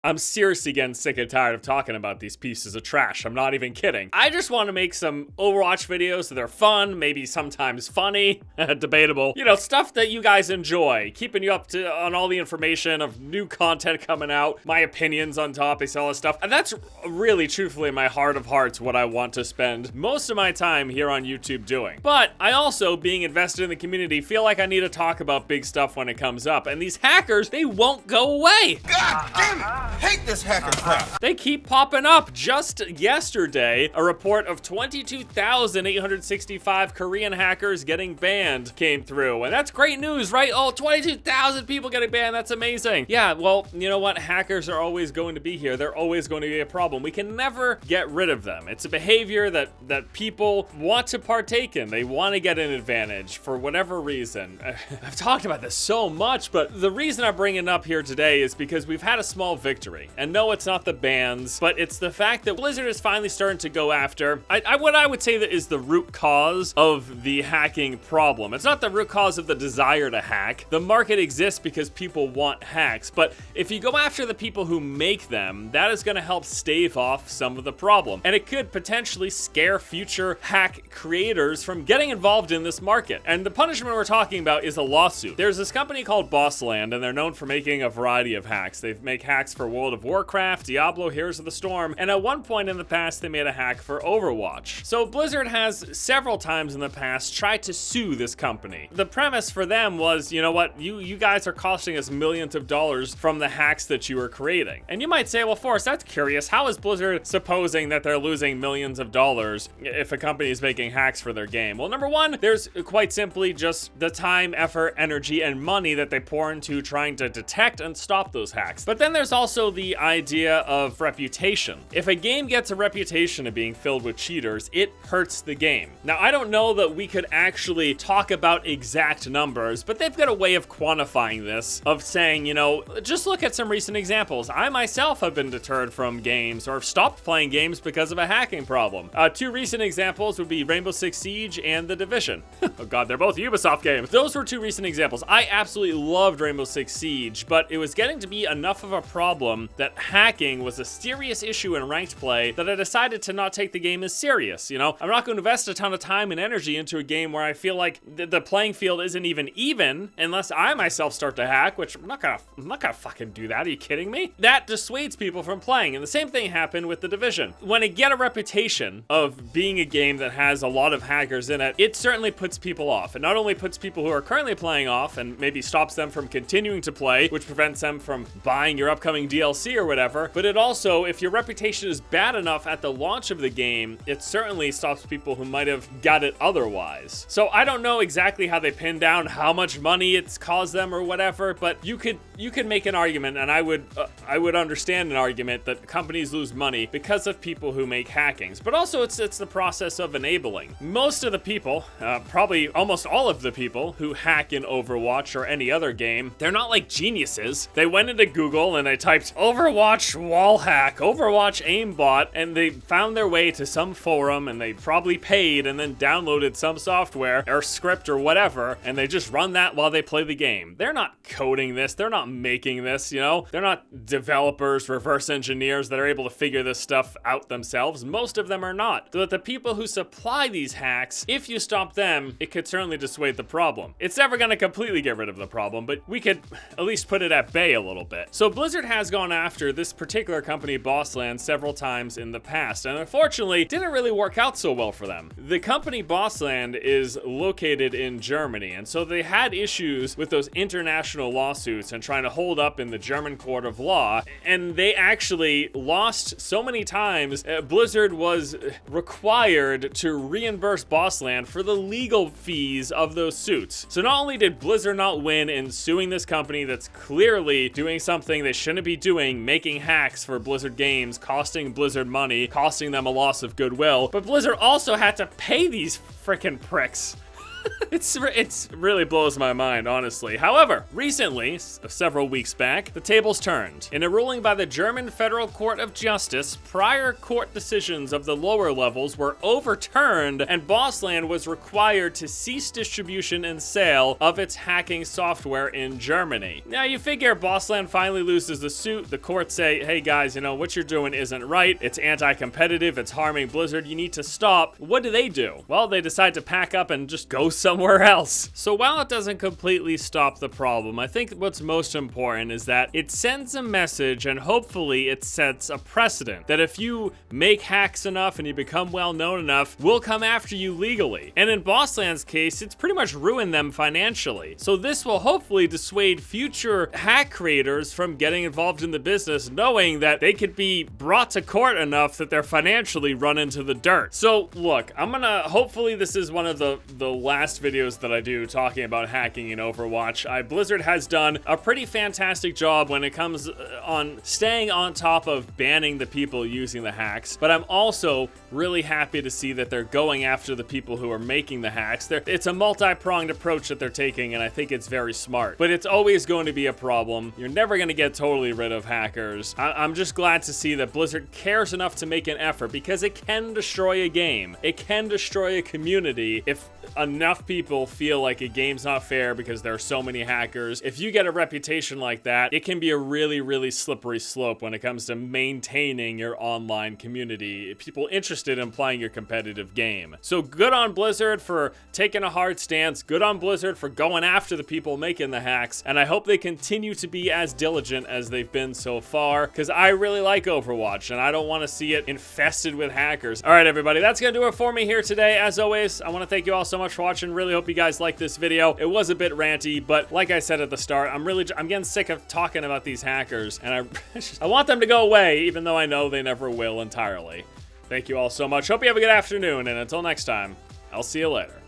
I'm seriously getting sick and tired of talking about these pieces of trash. I'm not even kidding. I just want to make some Overwatch videos that are fun, maybe sometimes funny, debatable. You know, stuff that you guys enjoy, keeping you up to on all the information of new content coming out, my opinions on topics, all this stuff. And that's really, truthfully, in my heart of hearts, what I want to spend most of my time here on YouTube doing. But I also, being invested in the community, feel like I need to talk about big stuff when it comes up. And these hackers, they won't go away. God damn it! Hate this hacker crap. They keep popping up. Just yesterday, a report of 22,865 Korean hackers getting banned came through. And that's great news, right? Oh, 22,000 people getting banned. That's amazing. Yeah, well, you know what? Hackers are always going to be here. They're always going to be a problem. We can never get rid of them. It's a behavior that people want to partake in. They want to get an advantage for whatever reason. I've talked about this so much, but the reason I'm bringing it up here today is because we've had a small victory. And no, it's not the bans, but it's the fact that Blizzard is finally starting to go after what I would say that is the root cause of the hacking problem. It's not the root cause of the desire to hack. The market exists because people want hacks, but if you go after the people who make them, that is going to help stave off some of the problem. And it could potentially scare future hack creators from getting involved in this market. And the punishment we're talking about is a lawsuit. There's this company called Bossland, and they're known for making a variety of hacks. They make hacks for World of Warcraft, Diablo, Heroes of the Storm, and at one point in the past, they made a hack for Overwatch. So Blizzard has several times in the past tried to sue this company. The premise for them was, you know what, you guys are costing us millions of dollars from the hacks that you were creating. And you might say, well, Forrest, that's curious. How is Blizzard supposing that they're losing millions of dollars if a company is making hacks for their game? Well, number one, there's quite simply just the time, effort, energy, and money that they pour into trying to detect and stop those hacks. But then there's also the idea of reputation. If a game gets a reputation of being filled with cheaters, it hurts the game. Now, I don't know that we could actually talk about exact numbers, but they've got a way of quantifying this, of saying, you know, just look at some recent examples. I myself have been deterred from games or have stopped playing games because of a hacking problem. Two recent examples would be Rainbow Six Siege and The Division. Oh god, they're both Ubisoft games. Those were two recent examples. I absolutely loved Rainbow Six Siege, but it was getting to be enough of a problem that hacking was a serious issue in ranked play that I decided to not take the game as serious. You know, I'm not going to invest a ton of time and energy into a game where I feel like the playing field isn't even unless I myself start to hack, which I'm not gonna fucking do that. Are you kidding me? That dissuades people from playing. And the same thing happened with The Division. When it get a reputation of being a game that has a lot of hackers in it, it certainly puts people off. It not only puts people who are currently playing off and maybe stops them from continuing to play, which prevents them from buying your upcoming DLC or whatever, but it also, if your reputation is bad enough at the launch of the game, it certainly stops people who might have got it otherwise. So I don't know exactly how they pin down how much money it's caused them or whatever, but you could make an argument, and I would understand an argument that companies lose money because of people who make hackings. But also it's the process of enabling. Most of the people, probably almost all of the people who hack in Overwatch or any other game, they're not like geniuses. They went into Google and they typed Overwatch wall hack, Overwatch aimbot, and they found their way to some forum, and they probably paid and then downloaded some software or script or whatever, and they just run that while they play the game. They're not coding this. They're not making this, you know? They're not developers, reverse engineers that are able to figure this stuff out themselves. Most of them are not. So that the people who supply these hacks, if you stop them, it could certainly dissuade the problem. It's never going to completely get rid of the problem, but we could at least put it at bay a little bit. So Blizzard has gone after this particular company, Bossland, several times in the past, and unfortunately didn't really work out so well for them. The company Bossland is located in Germany, and so they had issues with those international lawsuits and trying to hold up in the German court of law, and they actually lost so many times. Blizzard was required to reimburse Bossland for the legal fees of those suits. So not only did Blizzard not win in suing this company that's clearly doing something they shouldn't be doing, making hacks for Blizzard games, costing Blizzard money, costing them a loss of goodwill, but Blizzard also had to pay these frickin' pricks. It's really blows my mind, honestly. However, recently, several weeks back, the tables turned. In a ruling by the German Federal Court of Justice, prior court decisions of the lower levels were overturned, and Bossland was required to cease distribution and sale of its hacking software in Germany. Now, you figure Bossland finally loses the suit. The courts say, hey guys, you know, what you're doing isn't right. It's anti-competitive. It's harming Blizzard. You need to stop. What do? Well, they decide to pack up and just go somewhere else. So while it doesn't completely stop the problem, I think what's most important is that it sends a message, and hopefully it sets a precedent that if you make hacks enough and you become well known enough, we'll come after you legally. And in Bossland's case, it's pretty much ruined them financially. So this will hopefully dissuade future hack creators from getting involved in the business, knowing that they could be brought to court enough that they're financially run into the dirt. So look, hopefully this is one of the last videos that I do talking about hacking in Overwatch. Blizzard has done a pretty fantastic job when it comes on staying on top of banning the people using the hacks, but I'm also really happy to see that they're going after the people who are making the hacks. It's a multi-pronged approach that they're taking, and I think it's very smart. But it's always going to be a problem. You're never going to get totally rid of hackers. I'm just glad to see that Blizzard cares enough to make an effort, because it can destroy a game. It can destroy a community if enough people feel like a game's not fair because there are so many hackers. If you get a reputation like that, it can be a really, really slippery slope when it comes to maintaining your online community, people interested in playing your competitive game. So good on Blizzard for taking a hard stance, good on Blizzard for going after the people making the hacks, and I hope they continue to be as diligent as they've been so far, because I really like Overwatch, and I don't want to see it infested with hackers. All right, everybody, that's gonna do it for me here today. As always, I want to thank you all so much for watching. Really hope you guys liked this video. It was a bit ranty, but like I said at the start, I'm getting sick of talking about these hackers, and I want them to go away, even though I know they never will entirely. Thank you all so much. Hope you have a good afternoon, and until next time, I'll see you later.